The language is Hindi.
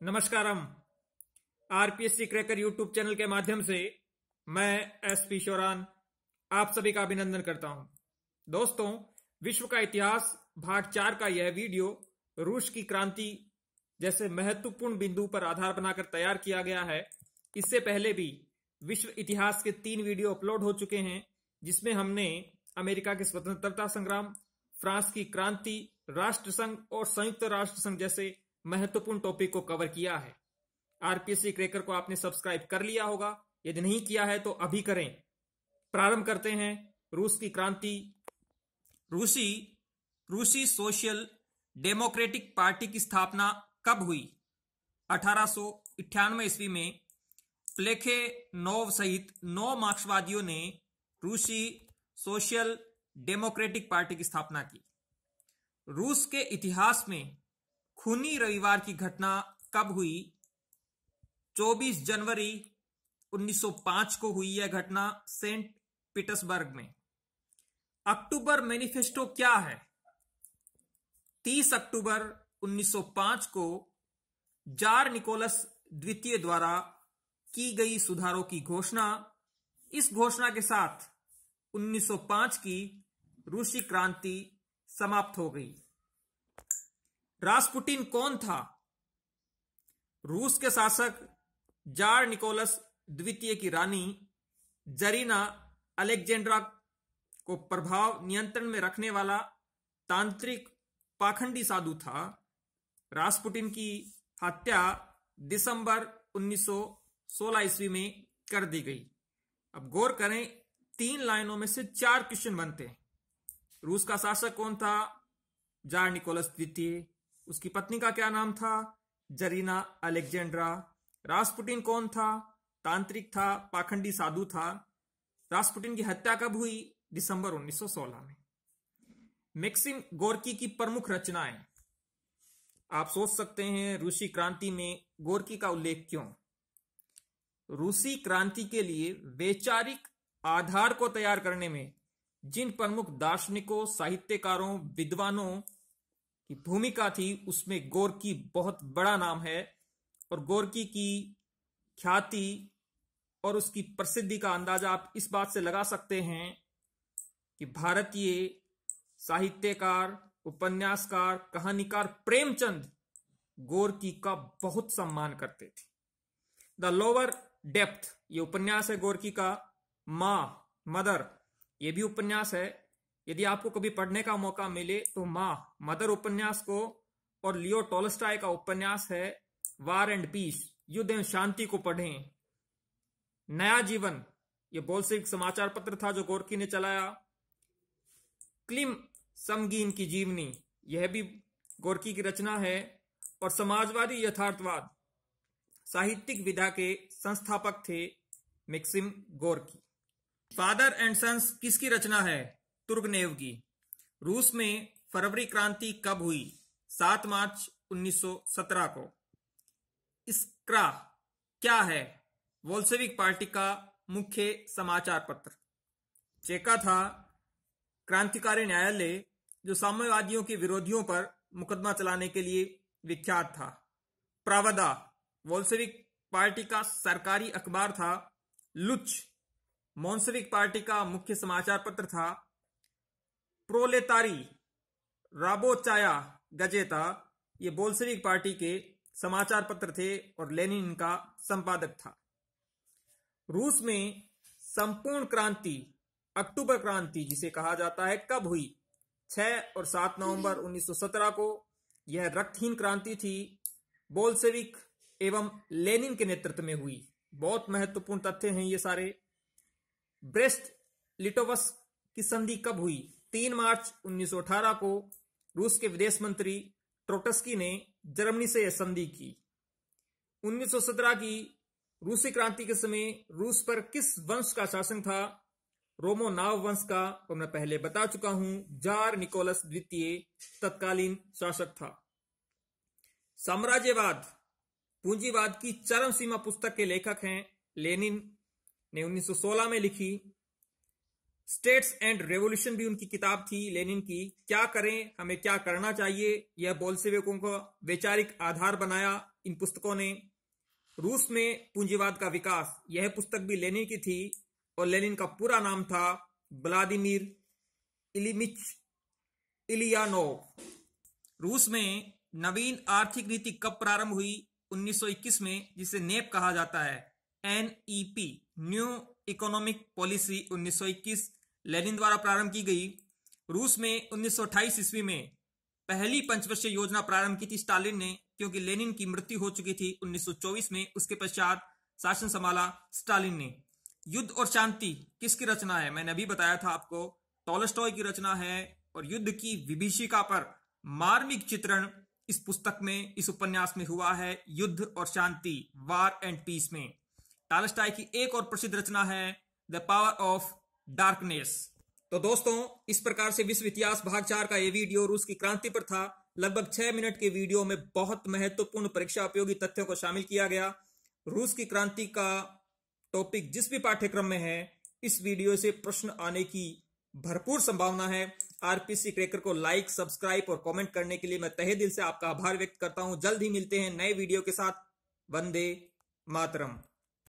नमस्कारम। आरपीएससी क्रैकर यूट्यूब चैनल के माध्यम से मैं एसपी शोरान आप सभी का अभिनंदन करता हूं। दोस्तों, विश्व का इतिहास भाग 4 का यह वीडियो रूस की क्रांति जैसे महत्वपूर्ण बिंदु पर आधार बनाकर तैयार किया गया है। इससे पहले भी विश्व इतिहास के 3 वीडियो अपलोड हो चुके हैं, जिसमें हमने अमेरिका के स्वतंत्रता संग्राम, फ्रांस की क्रांति, राष्ट्रसंघ और संयुक्त राष्ट्र संघ जैसे महत्वपूर्ण टॉपिक को कवर किया है। आरपीएससी क्रैकर को आपने सब्सक्राइब कर लिया होगा, यदि नहीं किया है तो अभी करें। प्रारंभ करते हैं। रूस की क्रांति। रूसी सोशल डेमोक्रेटिक पार्टी की स्थापना कब हुई? 1898 ईस्वी में प्लेखेनोव सहित 9 मार्क्सवादियों ने रूसी सोशल डेमोक्रेटिक पार्टी की स्थापना की। रूस के इतिहास में खूनी रविवार की घटना कब हुई? 24 जनवरी 1905 को हुई यह घटना सेंट पीटर्सबर्ग में। अक्टूबर मैनिफेस्टो क्या है? 30 अक्टूबर 1905 को जार निकोलस द्वितीय द्वारा की गई सुधारों की घोषणा। इस घोषणा के साथ 1905 की रूसी क्रांति समाप्त हो गई। रास्पुटिन कौन था? रूस के शासक जार निकोलस द्वितीय की रानी जरीना अलेक्जेंड्रा को प्रभाव नियंत्रण में रखने वाला तांत्रिक पाखंडी साधु था। रास्पुटिन की हत्या दिसंबर 1916 ईस्वी में कर दी गई। अब गौर करें, 3 लाइनों में से 4 क्वेश्चन बनते हैं। रूस का शासक कौन था? जार निकोलस द्वितीय। उसकी पत्नी का क्या नाम था? जरीना अलेक्जेंड्रा। रास्पुटिन कौन था? तांत्रिक था, पाखंडी साधु था। रास्पुटिन की हत्या कब हुई? दिसंबर 1916 में। मैक्सिम गोर्की की प्रमुख रचनाएं। आप सोच सकते हैं, रूसी क्रांति में गोर्की का उल्लेख क्यों? रूसी क्रांति के लिए वैचारिक आधार को तैयार करने में जिन प्रमुख दार्शनिकों, साहित्यकारों, विद्वानों की भूमिका थी, उसमें गोर्की बहुत बड़ा नाम है। और गोर्की की ख्याति और उसकी प्रसिद्धि का अंदाजा आप इस बात से लगा सकते हैं कि भारतीय साहित्यकार, उपन्यासकार, कहानीकार प्रेमचंद गोर्की का बहुत सम्मान करते थे। द लोअर डेप्थ ये उपन्यास है गोर्की का। मदर ये भी उपन्यास है। यदि आपको कभी पढ़ने का मौका मिले तो मदर उपन्यास को, और लियो टॉल्स्टॉय का उपन्यास है वार एंड पीस, युद्ध एवं शांति को पढ़ें। नया जीवन ये बोल्शेविक समाचार पत्र था जो गोर्की ने चलाया। क्लिम समगीन की जीवनी यह भी गोर्की की रचना है। और समाजवादी यथार्थवाद साहित्यिक विधा के संस्थापक थे Maxim Gorky. Father and Sons किसकी रचना है? तुर्गनेव की। रूस में फरवरी क्रांति कब हुई? 7 मार्च 1917 को। इस्क्रा क्या है? बोल्शेविक पार्टी का मुख्य समाचार पत्र। चेका था क्रांतिकारी न्यायालय जो साम्यवादियों के विरोधियों पर मुकदमा चलाने के लिए विख्यात था। प्रावदा बोल्शेविक पार्टी का सरकारी अखबार था। लुच मोन्शेविक पार्टी का मुख्य समाचार पत्र था। प्रोलेतारी राबोचाया गजेता ये बोल्शेविक पार्टी के समाचार पत्र थे और लेनिन इनका संपादक था। रूस में संपूर्ण क्रांति, अक्टूबर क्रांति जिसे कहा जाता है, कब हुई? 6 और 7 नवंबर 1917 को। यह रक्तहीन क्रांति थी। बोल्शेविक एवं लेनिन के नेतृत्व में हुई। बहुत महत्वपूर्ण तथ्य हैं ये सारे। ब्रेस्ट लिटोवस्क की संधि कब हुई? 3 मार्च 1918 को रूस के विदेश मंत्री ट्रोट्स्की ने जर्मनी से यह संधि की। 1917 की रूसी क्रांति के समय रूस पर किस वंश का शासन था? रोमोनाव वंश का। और मैं पहले बता चुका हूं, जार निकोलस द्वितीय तत्कालीन शासक था। साम्राज्यवाद पूंजीवाद की चरम सीमा पुस्तक के लेखक हैं लेनिन ने 1916 में लिखी। स्टेट्स एंड रेवोल्यूशन भी उनकी किताब थी लेनिन की। क्या करें, हमें क्या करना चाहिए, यह बोल्शेविकों को वैचारिक आधार बनाया। इन पुस्तकों ने। रूस में पूंजीवाद का विकास, यह पुस्तक भी लेनिन की थी और लेनिन का पूरा नाम था व्लादिमीर इलिमिच इलियानोव। रूस में नवीन आर्थिक नीति कब प्रारंभ हुई? 1921 में, जिसे नेप कहा जाता है, NEP, new economic policy 1921 Lenin द्वारा प्रारंभ की गई। रूस में 1928 ईस्वी में पहली पंचवर्षीय योजना प्रारंभ की थी स्टालिन ने, क्योंकि लेनिन की मृत्यु हो चुकी थी 1924 में। उसके पश्चात शासन संभाला स्टालिन ने। युद्ध और शांति किसकी रचना है? मैंने अभी बताया था आपको, टॉलस्टॉय की रचना है। और युद्ध की विभीषिका पर मार्मिक चित्रण इस पुस्तक में, इस उपन्यास में हुआ है, युद्ध और शांति, वार एंड पीस में। टॉलस्टॉय की एक और प्रसिद्ध रचना है द पावर ऑफ डार्कनेस। तो दोस्तों, इस प्रकार से विश्व इतिहास भाग 4 का ये वीडियो रूस की क्रांति पर था। लगभग 6 मिनट के वीडियो में बहुत महत्वपूर्ण परीक्षा उपयोगी तथ्यों को शामिल किया गया। रूस की क्रांति का टॉपिक जिस भी पाठ्यक्रम में है, इस वीडियो से प्रश्न आने की भरपूर संभावना है। आरपीसी क्रैकर को लाइक, सब्सक्राइब और कमेंट करने के लिए मैं तहे दिल से आपका आभार व्यक्त करता हूं। जल्द ही मिलते हैं नए वीडियो के साथ। वंदे मातरम।